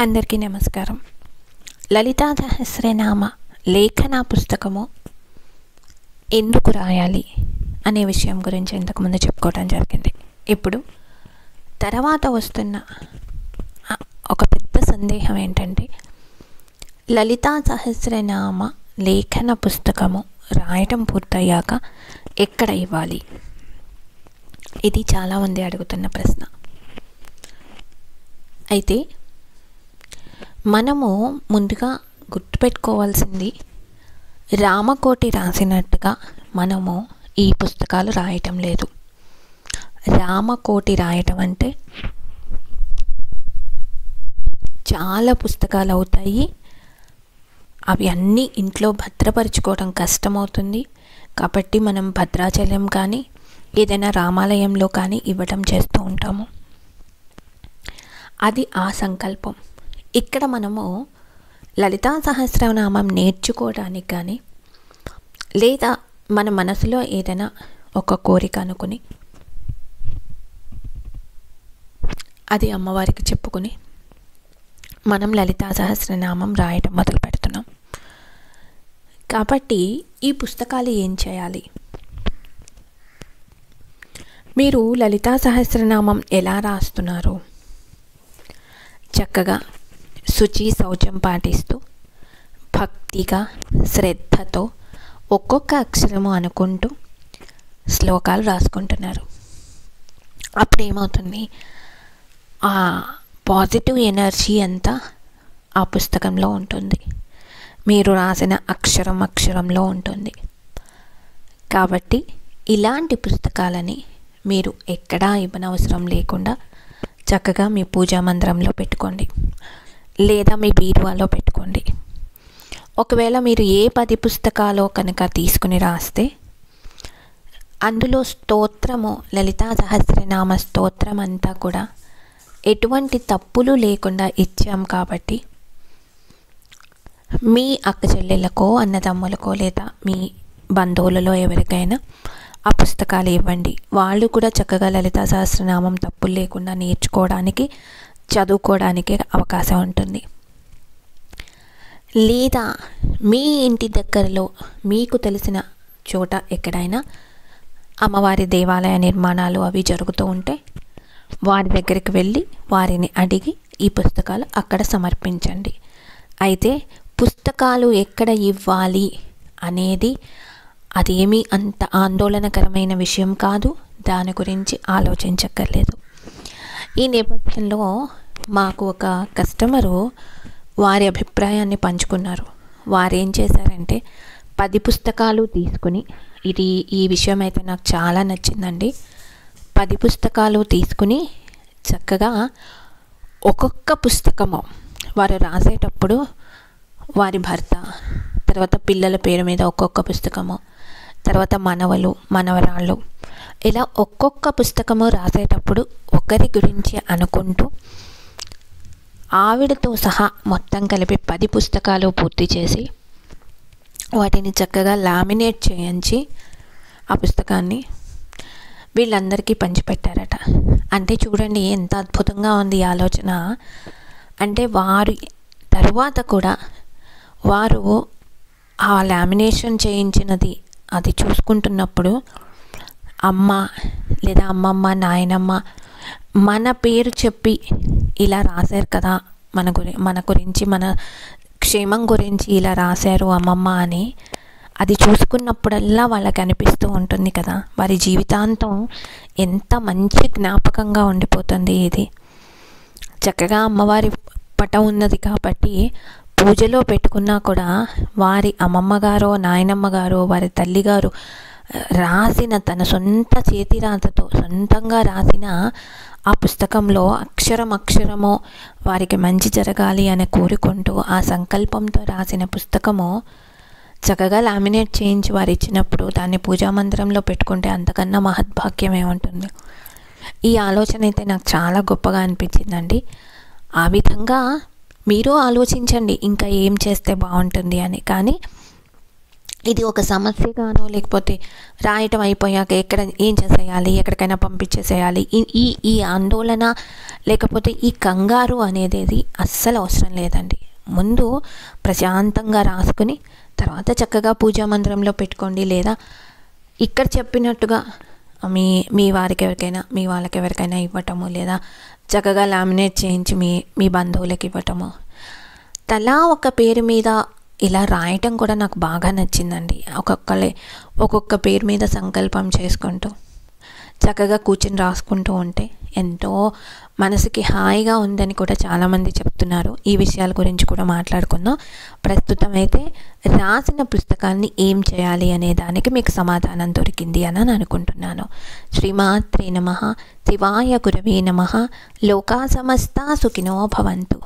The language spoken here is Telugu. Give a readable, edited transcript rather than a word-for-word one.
అందరికీ నమస్కారం. లలితా సహస్రనామ లేఖన పుస్తకము ఎందుకు రాయాలి అనే విషయం గురించి ఇంతకుముందు చెప్పుకోవడం జరిగింది. ఇప్పుడు తర్వాత వస్తున్న ఒక పెద్ద సందేహం ఏంటంటే, లలితా సహస్రనామ లేఖన పుస్తకము రాయటం పూర్తయ్యాక ఎక్కడ ఇవ్వాలి? ఇది చాలామంది అడుగుతున్న ప్రశ్న. అయితే మనము ముందుగా గుర్తుపెట్టుకోవాల్సింది, రామకోటి రాసినట్టుగా మనము ఈ పుస్తకాలు రాయటం లేదు. రామకోటి రాయటం అంటే చాలా పుస్తకాలు అవుతాయి. అవి అన్నీ ఇంట్లో భద్రపరుచుకోవడం కష్టమవుతుంది. కాబట్టి మనం భద్రాచలం కానీ ఏదైనా రామాలయంలో కానీ ఇవ్వడం చేస్తూ ఉంటాము. అది ఆ సంకల్పం. ఇక్కడ మనము లలితా సహస్రనామం నేర్చుకోవడానికి కానీ, లేదా మన మనసులో ఏదైనా ఒక కోరిక అనుకుని అది అమ్మవారికి చెప్పుకుని మనం లలితా సహస్రనామం రాయటం మొదలు పెడుతున్నాం. కాబట్టి ఈ పుస్తకాలు ఏం చేయాలి? మీరు లలితా సహస్రనామం ఎలా రాస్తున్నారు? చక్కగా శుచి శౌచం పాటిస్తూ భక్తిగా శ్రద్ధతో ఒక్కొక్క అక్షరము అనుకుంటూ శ్లోకాలు రాసుకుంటున్నారు. అప్పుడు ఏమవుతుంది? ఆ పాజిటివ్ ఎనర్జీ అంతా ఆ పుస్తకంలో ఉంటుంది. మీరు రాసిన అక్షరంలో ఉంటుంది. కాబట్టి ఇలాంటి పుస్తకాలని మీరు ఎక్కడా ఇవ్వనవసరం లేకుండా చక్కగా మీ పూజా మందిరంలో పెట్టుకోండి, లేదా మీ బీరువాలో పెట్టుకోండి. ఒకవేళ మీరు ఏ 10 పుస్తకాలు కనుక తీసుకుని రాస్తే, అందులో స్తోత్రము, లలితా సహస్రనామ స్తోత్రం అంతా కూడా ఎటువంటి తప్పులు లేకుండా ఇచ్చాం. కాబట్టి మీ అక్క చెల్లెళ్ళకో అన్నదమ్ములకో లేదా మీ బంధువులలో ఎవరికైనా ఆ పుస్తకాలు ఇవ్వండి. వాళ్ళు కూడా చక్కగా లలితా సహస్రనామం తప్పులు లేకుండా నేర్చుకోవడానికి, చదువుకోవడానికి అవకాశం ఉంటుంది. లేదా మీ ఇంటి దగ్గరలో మీకు తెలిసిన చోట ఎక్కడైనా అమ్మవారి దేవాలయ నిర్మాణాలు అవి జరుగుతూ ఉంటే వారి దగ్గరికి వెళ్ళి వారిని అడిగి ఈ పుస్తకాలు అక్కడ సమర్పించండి. అయితే పుస్తకాలు ఎక్కడ ఇవ్వాలి అనేది అదేమీ అంత ఆందోళనకరమైన విషయం కాదు. దాని గురించి ఆలోచించక్కర్లేదు. ఈ నేపథ్యంలో మాకు ఒక కస్టమరు వారి అభిప్రాయాన్ని పంచుకున్నారు. వారు ఏం చేశారంటే, 10 పుస్తకాలు తీసుకుని, ఈ విషయం అయితే నాకు చాలా నచ్చిందండి. 10 పుస్తకాలు తీసుకుని చక్కగా ఒక్కొక్క పుస్తకము వారు రాసేటప్పుడు వారి భర్త, తర్వాత పిల్లల పేరు మీద ఒక్కొక్క పుస్తకము, తర్వాత మనవలు మనవరాళ్ళు, ఇలా ఒక్కొక్క పుస్తకము రాసేటప్పుడు ఒకరి గురించి అనుకుంటూ ఆవిడతో సహా మొత్తం కలిపి 10 పుస్తకాలు పూర్తి చేసి వాటిని చక్కగా లామినేట్ చేయించి ఆ పుస్తకాన్ని వీళ్ళందరికీ పంచిపెట్టారట. అంటే చూడండి ఎంత అద్భుతంగా ఉంది ఈ ఆలోచన. అంటే వారు తరువాత కూడా వారు ఆ లామినేషన్ చేయించినది అది చూసుకుంటున్నప్పుడు అమ్మ లేదా అమ్మమ్మ నాయనమ్మ మన పేరు చెప్పి ఇలా రాశారు కదా, మన గురించి మన క్షేమం గురించి ఇలా రాశారు అమ్మమ్మ అని అది చూసుకున్నప్పుడల్లా వాళ్ళకి అనిపిస్తూ ఉంటుంది కదా, వారి జీవితాంతం ఎంత మంచి జ్ఞాపకంగా ఉండిపోతుంది. ఇది చక్కగా అమ్మవారి పటం ఉన్నది కాబట్టి పూజలో పెట్టుకున్నా కూడా వారి అమ్మమ్మ గారో నాయనమ్మ గారో వారి తల్లిగారు రాసిన తన సొంత చేతిరాతతో సొంతంగా రాసిన ఆ పుస్తకంలో అక్షరమో వారికి మంచి జరగాలి అని కోరుకుంటూ ఆ సంకల్పంతో రాసిన పుస్తకము చక్కగా లామినేట్ చేయించి వారు ఇచ్చినప్పుడు దాన్ని పూజా మందిరంలో పెట్టుకుంటే అంతకన్నా మహద్భాగ్యం ఏముంటుంది. ఈ ఆలోచన అయితే నాకు చాలా గొప్పగా అనిపించిందండి. ఆ విధంగా మీరు ఆలోచించండి ఇంకా ఏం చేస్తే బాగుంటుంది అని. కానీ ఇది ఒక సమస్యగానో లేకపోతే రాయటం అయిపోయాక ఎక్కడ ఏం చేసేయాలి, ఎక్కడికైనా పంపించేసేయాలి, ఈ ఈ ఆందోళన లేకపోతే ఈ కంగారు అనేది అస్సలు అవసరం లేదండి. ముందు ప్రశాంతంగా రాసుకుని తర్వాత చక్కగా పూజా మందిరంలో పెట్టుకోండి. లేదా ఇక్కడ చెప్పినట్టుగా మీ మీ వారికి ఎవరికైనా మీ వాళ్ళకి ఎవరికైనా ఇవ్వటము, లేదా చక్కగా లామినేట్ చేయించి మీ బంధువులకు ఇవ్వటము. తలా ఒక పేరు మీద ఇలా రాయటం కూడా నాకు బాగా నచ్చిందండి. ఒక్కొక్క పేరు మీద సంకల్పం చేసుకుంటూ చక్కగా కూర్చొని రాసుకుంటూ ఉంటే ఎంతో మనసుకి హాయిగా ఉందని కూడా చాలామంది చెప్తున్నారు. ఈ విషయాల గురించి కూడా మాట్లాడుకుందాం. ప్రస్తుతం అయితే రాసిన పుస్తకాన్ని ఏం చేయాలి అనే దానికి మీకు సమాధానం దొరికింది అని అనుకుంటున్నాను. శ్రీమాత్రే నమః. శివాయ గురవే నమః. లోకా సమస్తా సుఖినో భవంతు.